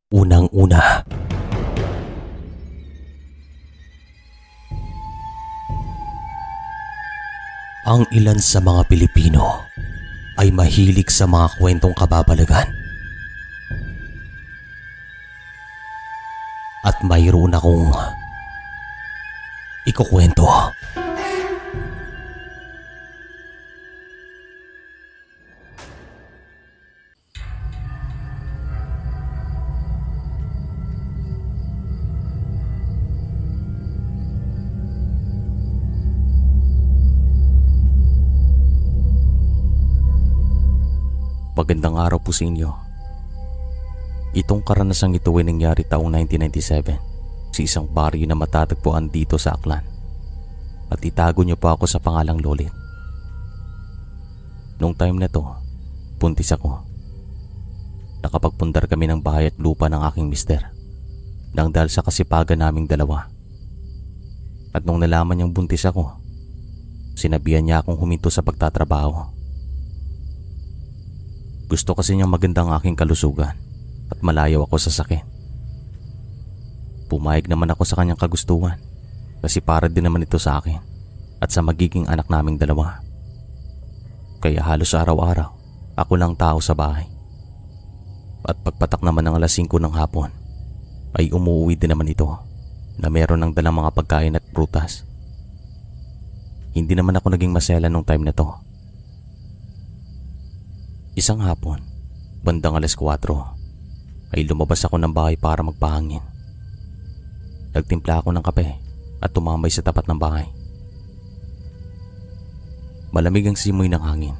Unang-una, ang ilan sa mga Pilipino ay mahilig sa mga kwentong kababalagan. At mayroon akong ikukwento. Magandang araw po sa inyo. Itong karanasang ito ay nangyari taong 1997 sa isang baryo na matatagpuan dito sa Aklan. At itago niyo po ako sa pangalang Lolit. Nung time na to, buntis ako. Nakapagpundar kami ng bahay at lupa ng aking mister nang dahil sa kasipagan naming dalawa. At nung nalaman niyang buntis ako, sinabihan niya akong huminto sa pagtatrabaho. Gusto kasi niyang magandang aking kalusugan at malayo ako sa sakit. Pumayag naman ako sa kanyang kagustuhan kasi para din naman ito sa akin at sa magiging anak naming dalawa. Kaya halos araw-araw ako lang tao sa bahay. At pagpatak naman ng alas 5 ng hapon ay umuwi din naman ito na meron ng dalang mga pagkain at prutas. Hindi naman ako naging masela nung time na to. Isang hapon, bandang alas 4, ay lumabas ako ng bahay para magpahangin. Nagtimpla ako ng kape at tumambay sa tapat ng bahay. Malamig ang simoy ng hangin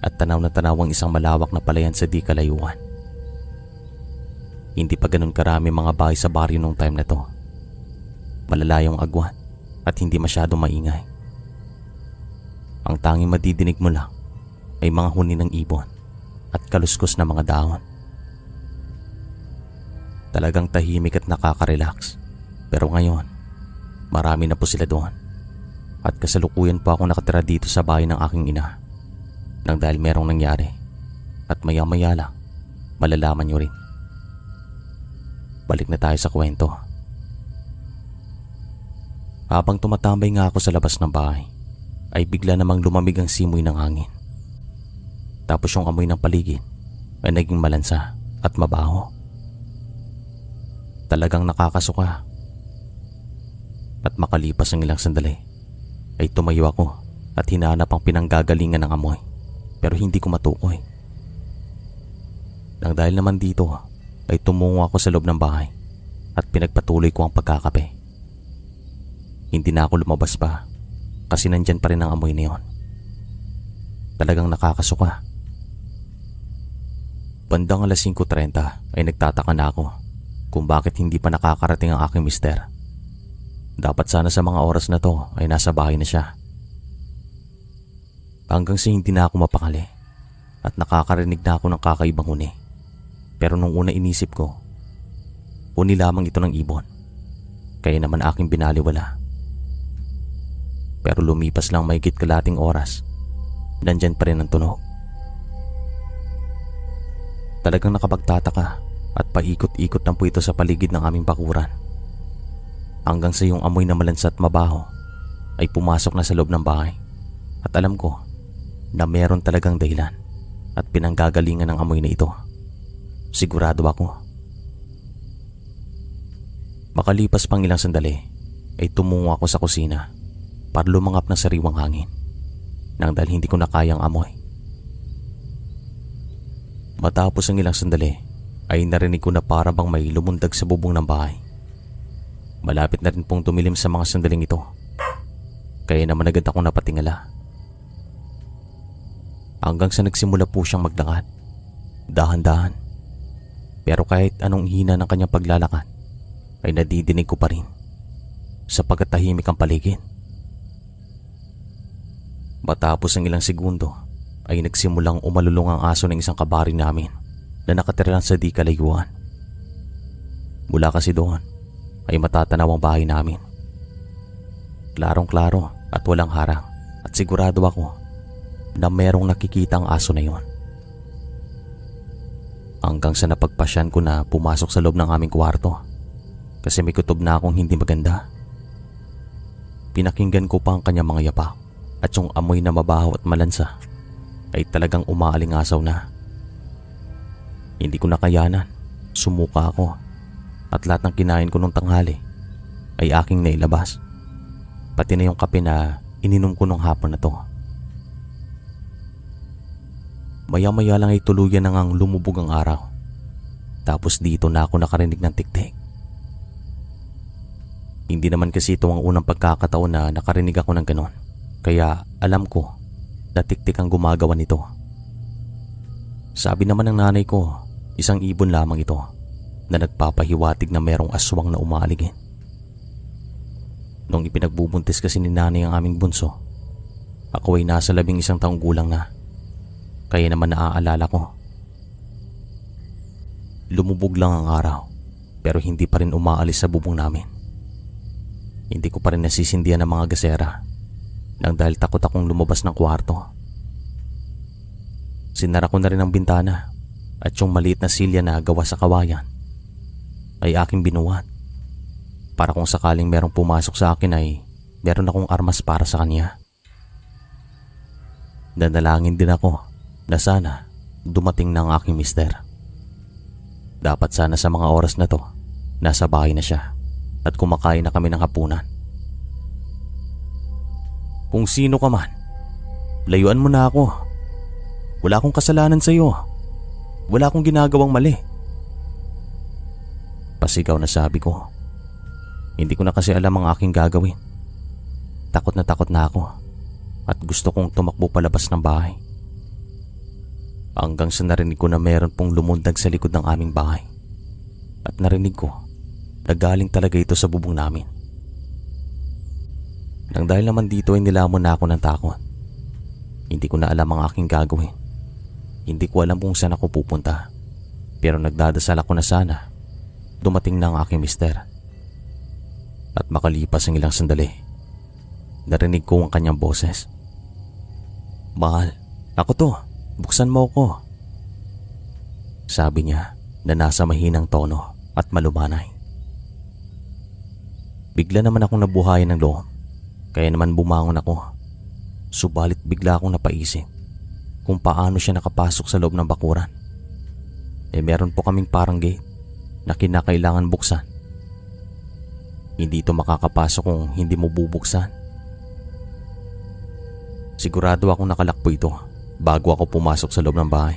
at tanaw na tanaw ang isang malawak na palayan sa di kalayuan. Hindi pa ganun karami mga bahay sa baryo nung time na to. Malalayong agwan at hindi masyadong maingay. Ang tanging madidinig mo lang ay mga huni ng ibon at kaluskos na mga dahon. Talagang tahimik at nakaka-relax. Pero ngayon, marami na po sila doon. At kasalukuyan po ako nakatira dito sa bahay ng aking ina. Nang dahil merong nangyari. At maya-maya lang, malalaman nyo rin. Balik na tayo sa kwento. Habang tumatambay nga ako sa labas ng bahay, ay bigla namang lumamig ang simoy ng hangin. Tapos yung amoy ng paligid ay naging malansa at mabaho. Talagang nakakasuka. At makalipas ng ilang sandali ay tumayo ako at hinanap ang pinanggagalingan ng amoy, pero hindi ko matukoy. Nang dahil naman dito ay tumungo ako sa loob ng bahay at pinagpatuloy ko ang pagkakape. Hindi na ako lumabas pa kasi nandyan pa rin ang amoy na yun. Talagang nakakasuka. Bandang alas 5:30 ay nagtataka na ako kung bakit hindi pa nakakarating ang aking mister. Dapat sana sa mga oras na to ay nasa bahay na siya. Hanggang sa hindi na ako mapakali at nakakarinig na ako ng kakaibang huni. Pero nung una inisip ko, huni lamang ito ng ibon. Kaya naman aking binaliwala. Pero lumipas lang mahigit kalating oras, nandyan pa rin ang tunog. Talagang nakapagtataka at paikot-ikot lang po ito sa paligid ng aming bakuran. Hanggang sa yung amoy na malansa at mabaho ay pumasok na sa loob ng bahay. At alam ko na meron talagang dahilan at pinanggagalingan ng amoy na ito. Sigurado ako. Makalipas pang ilang sandali ay tumungo ako sa kusina para lumangap ng sariwang hangin nang dahil hindi ko na kayang amoy. Matapos ang ilang sandali ay narinig ko na para bang may lumundag sa bubong ng bahay. Malapit na rin pong tumilim sa mga sandaling ito. Kaya naman agad akong napatingala. Hanggang sa nagsimula po siyang maglakad. Dahan-dahan. Pero kahit anong hina ng kanyang paglalakad ay nadidinig ko pa rin sapagkat tahimik ang paligid. Matapos ang ilang segundo ay nagsimulang umalulong ang aso ng isang kabari namin na nakatira lang sa di kalayuan. Mula kasi doon ay matatanaw ang bahay namin. Klarong-klaro at walang harang at sigurado ako na merong nakikita ang aso na yon. Hanggang sa napagpasyan ko na pumasok sa loob ng aming kwarto kasi may kutob na akong hindi maganda. Pinakinggan ko pa ang kanyang mga yapak at yung amoy na mabaho at malansa ay talagang umaalingasaw na. Hindi ko nakayanan, sumuka ako at lahat ng kinain ko nung tanghali ay aking nailabas. Pati na yung kape na ininom ko nung hapon na to. Maya-maya lang ay tuluyan na ngang lumubog ang araw. Tapos dito na ako nakarinig ng tiktik. Hindi naman kasi ito ang unang pagkakataon na nakarinig ako ng ganon. Kaya alam ko na tiktik ang gumagawa nito. Sabi naman ng nanay ko, isang ibon lamang ito na nagpapahiwatig na merong aswang na umaaligin. Nung ipinagbubuntis kasi ni nanay ang aming bunso, ako ay nasa 11 taong gulang na. Kaya naman naaalala ko. Lumubog lang ang araw pero hindi pa rin umaalis sa bubong namin. Hindi ko pa rin nasisindihan ng mga gasera nang dahil takot akong lumabas ng kwarto. Sinara ko na rin ang bintana at yung maliit na silya na gawa sa kawayan ay aking binuhat para kung sakaling merong pumasok sa akin ay meron akong armas para sa kanya. Nanalangin din ako na sana dumating na ang aking mister. Dapat sana sa mga oras na to, nasa bahay na siya at kumakain na kami ng hapunan. Kung sino ka man, layuan mo na ako. Wala akong kasalanan sa iyo. Wala akong ginagawang mali. Pasigaw na sabi ko. Hindi ko na kasi alam ang aking gagawin. Takot na ako at gusto kong tumakbo palabas ng bahay. Hanggang sa narinig ko na meron pong lumundag sa likod ng aming bahay. At narinig ko na galing talaga ito sa bubong namin. Nang dahil naman dito ay nilamon na ako ng takot. Hindi ko na alam ang aking gagawin. Hindi ko alam kung saan ako pupunta. Pero nagdadasal ako na sana dumating na ang aking mister. At makalipas ang ilang sandali, narinig ko ang kanyang boses. "Mahal, ako to. Buksan mo ko." Sabi niya na nasa mahinang tono at malumanay. Bigla naman akong nabuhayan ng loob. Kaya naman bumangon ako. Subalit bigla akong napaisip kung paano siya nakapasok sa loob ng bakuran. Meron po kaming parang gate na kinakailangan buksan. Hindi ito makakapasok kung hindi mo bubuksan. Sigurado akong nakalakpo ito bago ako pumasok sa loob ng bahay.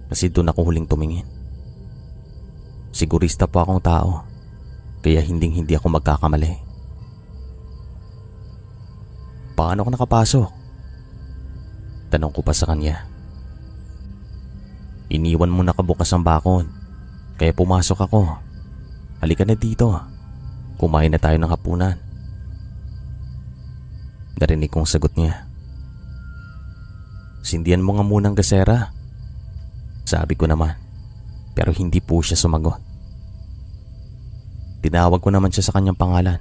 Kasi doon ako huling tumingin. Sigurista po akong tao, kaya hindi ako magkakamali. Paano ako nakapasok? Tanong ko pa sa kanya. Iniwan mo nakabukas ang bakod, kaya pumasok ako. Halika na dito. Kumain na tayo ng hapunan. Narinig kong sagot niya. Sindihan mo nga munang gasera. Sabi ko naman, pero hindi po siya sumagot. Tinawag ko naman siya sa kanyang pangalan,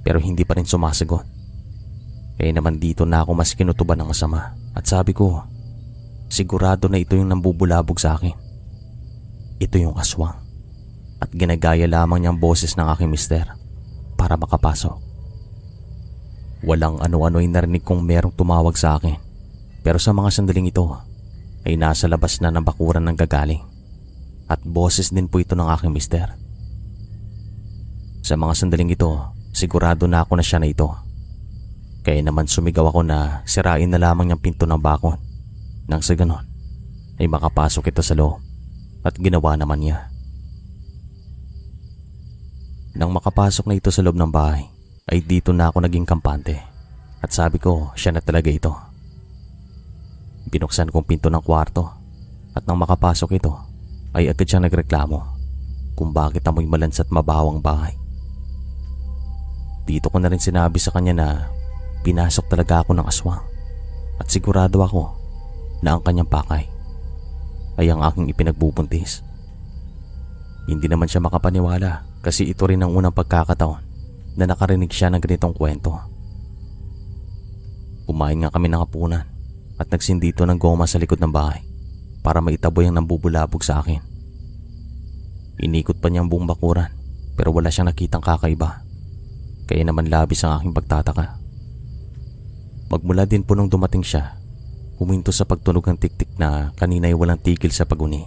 pero hindi pa rin sumasagot. Kaya naman dito na ako mas kinutuban ng masama at sabi ko, sigurado na ito yung nambubulabog sa akin. Ito yung aswang at ginagaya lamang niyang boses ng aking mister para makapasok. Walang ano-ano ay narinig kong merong tumawag sa akin. Pero sa mga sandaling ito ay nasa labas na ng bakuran ng gagaling at boses din po ito ng aking mister. Sa mga sandaling ito, sigurado na ako na siya na ito. Kaya naman sumigaw ako na sirain na lamang niyang pinto ng bakod. Nang sa ganon ay makapasok ito sa loob at ginawa naman niya. Nang makapasok na ito sa loob ng bahay ay dito na ako naging kampante at sabi ko siya na talaga ito. Binuksan kong pinto ng kwarto at nang makapasok ito ay agad siyang nagreklamo kung bakit amoy malansa at mabaho ang bahay. Dito ko na rin sinabi sa kanya na pinasok talaga ako ng aswang at sigurado ako na ang kanyang pakay ay ang aking ipinagbubuntis. Hindi naman siya makapaniwala kasi ito rin ang unang pagkakataon na nakarinig siya ng ganitong kwento. Kumain nga kami ng hapunan at nagsindito ng goma sa likod ng bahay para maitaboy ang nambubulabog sa akin Inikot pa niya ang buong bakuran pero wala siyang nakitang kakaiba. Kaya naman labis ang aking pagtataka. Magmula din po nung dumating siya, huminto sa pagtunog ng tiktik na kanina ay walang tigil sa paguni.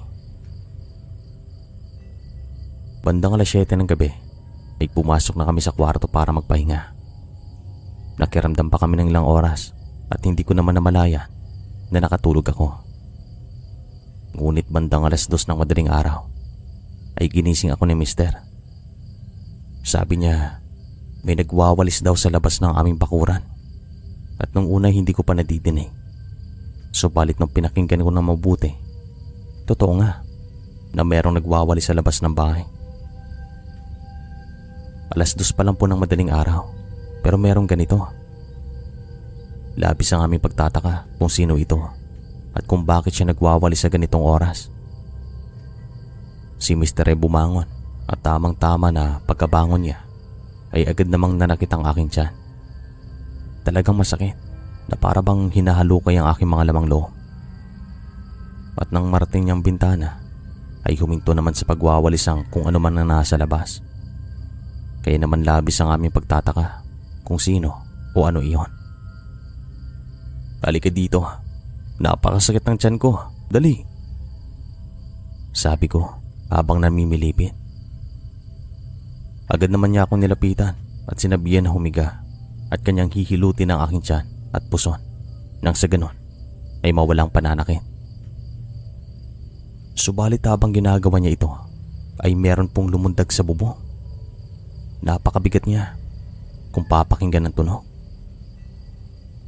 Bandang 7:00 ng gabi ay pumasok na kami sa kwarto para magpahinga. Nakiramdam pa kami ng ilang oras at hindi ko naman namalayan na nakatulog ako. Ngunit bandang 2:00 ng madaling araw ay ginising ako ni Mister. Sabi niya may nagwawalis daw sa labas ng aming bakuran at nung una hindi ko pa nadidinig. Subalit nung pinakinggan ko ng mabuti, totoo nga na merong nagwawalis sa labas ng bahay. 2:00 pa lang po ng madaling araw pero merong ganito. Labis ang aming pagtataka kung sino ito at kung bakit siya nagwawalis sa ganitong oras. Si Mr. ay bumangon at tamang-tama na pagkabangon niya ay agad namang nanakit ang aking tiyan. Talagang masakit na para bang hinahalukay ang aking mga lamang loob. At nang marating niyang bintana ay huminto naman sa pagwawalis ang kung ano man na nasa labas. Kaya naman labis ang aming pagtataka kung sino o ano iyon. "Halika dito, napakasakit ng tiyan ko, dali," sabi ko habang namimilipit. Agad naman niya akong nilapitan at sinabihan na humiga at kanyang hihilutin ang aking tiyan at puson nang sa ganon ay mawalang pananakit. Subalit habang ginagawa niya ito ay meron pong lumundag sa bubong. Napakabigat niya kung papakinggan ng tunog.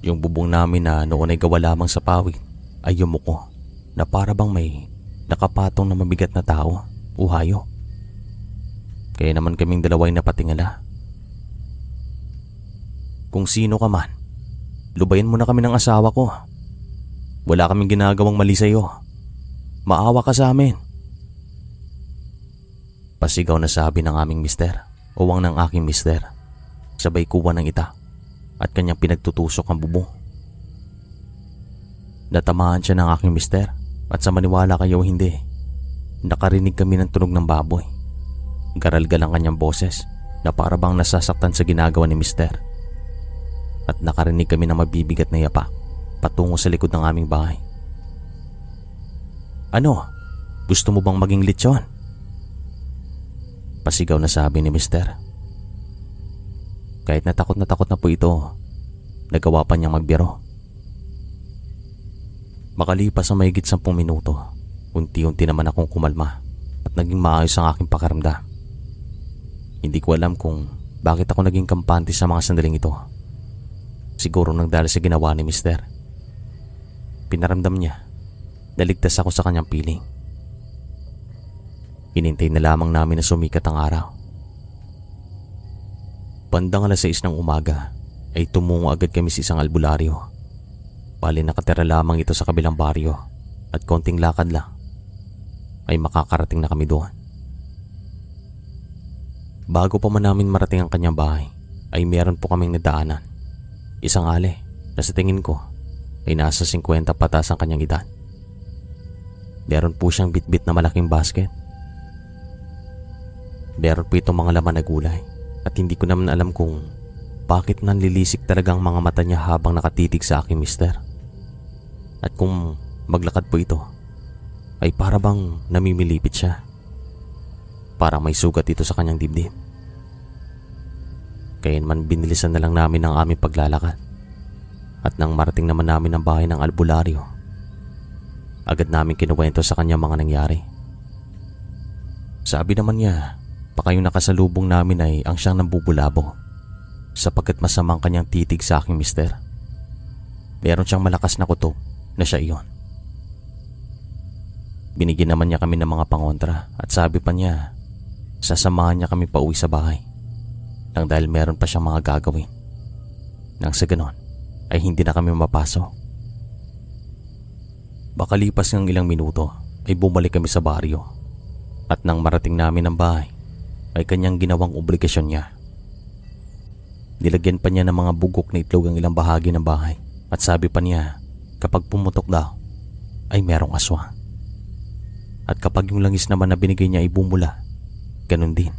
Yung bubong namin na noon ay gawa lamang sa pawid ay yumuko na para bang may nakapatong na mabigat na tao o hayop. Kaya naman kaming dalawa ay napatingala. "Kung sino ka man, lubayan mo na kami ng asawa ko. Wala kaming ginagawang mali sa'yo. Maawa ka sa amin," pasigaw na sabi ng aming mister o wang ng aking mister. Sabay kuha ng itak at kanyang pinagtutusok ang bubong. Natamaan siya ng aking mister at sa maniwala kayo o hindi, nakarinig kami ng tunog ng baboy. Garalgal ang kanyang boses na para bang nasasaktan sa ginagawa ni mister. At nakarinig kami ng mabibigat na yapak patungo sa likod ng aming bahay. "Ano? Gusto mo bang maging lechon?" pasigaw na sabi ni mister. Kahit natakot na po ito, nagawa pa niyang magbiro. Makalipas ang mahigit 10 minuto, unti-unti naman akong kumalma at naging maayos ang aking pakiramdam. Hindi ko alam kung bakit ako naging kampante sa mga sandaling ito. Siguro nang dahil sa ginawa ni mister. Pinaramdam niya, naligtas ako sa kanyang piling. Hinintay na lamang namin na sumikat ang araw. Bandang 6:00 ng umaga ay tumungo agad kami sa isang albularyo. Bali nakatira lamang ito sa kabilang baryo at konting lakad lang ay makakarating na kami doon. Bago pa man namin marating ang kanyang bahay ay meron po kaming nadaanan. Isang ale na sa tingin ko ay nasa 50 patas ang kanyang edad. Meron po siyang bitbit na malaking basket. Meron po itong mga laman na gulay at hindi ko naman alam kung bakit nanlilisik talaga ang mga mata niya habang nakatitig sa aking mister. At kung maglakad po ito ay para bang namimilipit siya. Parang may sugat ito sa kanyang dibdib. Kaya naman binilisan na lang namin ang aming paglalakad. At nang marating naman namin ang bahay ng albularyo, agad namin kinuwento sa kanya mga nangyari. Sabi naman niya, baka yung nakasalubong namin ay ang siyang nambubulabo sapagkat masamang kanyang titig sa aking mister. Meron siyang malakas na kutob na siya iyon. Binigyan naman niya kami ng mga pangontra at sabi pa niya, sasamahan niya kami pauwi sa bahay nang dahil meron pa siyang mga gagawin. Nang sa ganon ay hindi na kami mapasok. Makalipas ng ilang minuto ay bumalik kami sa baryo at nang marating namin ang bahay ay kanyang ginawang obligasyon niya. Nilagyan pa niya ng mga bugok na itlog ang ilang bahagi ng bahay at sabi pa niya kapag pumutok daw ay merong aswang. At kapag yung langis naman na binigay niya ay bumula Ganun din,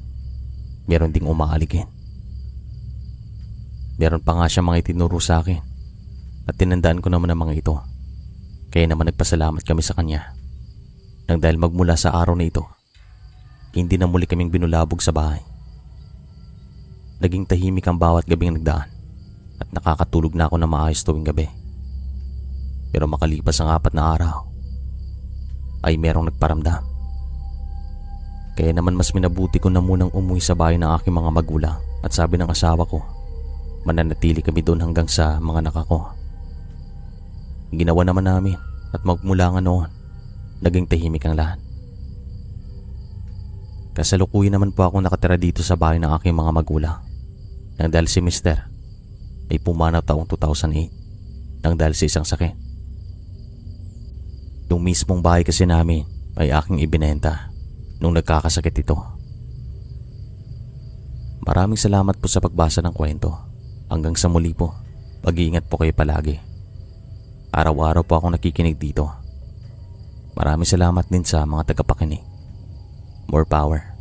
meron ding umaaligin. Meron pa nga siya mga itinuro sa akin at tinandaan ko naman ang mga ito. Kaya naman nagpasalamat kami sa kanya nang dahil magmula sa araw na ito, hindi na muli kaming binulabog sa bahay. Naging tahimik ang bawat gabing nagdaan at nakakatulog na ako na maayos tuwing gabi. Pero makalipas ang 4 na araw, ay merong nagparamdam. Kaya naman mas minabuti ko na munang umuwi sa bahay ng aking mga magulang at sabi ng asawa ko, mananatili kami doon hanggang sa mga anak ko. Ginawa naman namin at magmula nga noon, naging tahimik ang lahat. Kasalukuyan naman po ako nakatira dito sa bahay ng aking mga magulang nang dahil si Mister ay pumanaw taong 2008 nang dahil sa isang sakit. Yung mismong bahay kasi namin ay aking ibinenta nung nagkakasakit ito. Maraming salamat po sa pagbasa ng kwento. Hanggang sa muli po, pag-iingat po kayo palagi. Araw-araw po ako nakikinig dito. Maraming salamat din sa mga tagapakinig. More power.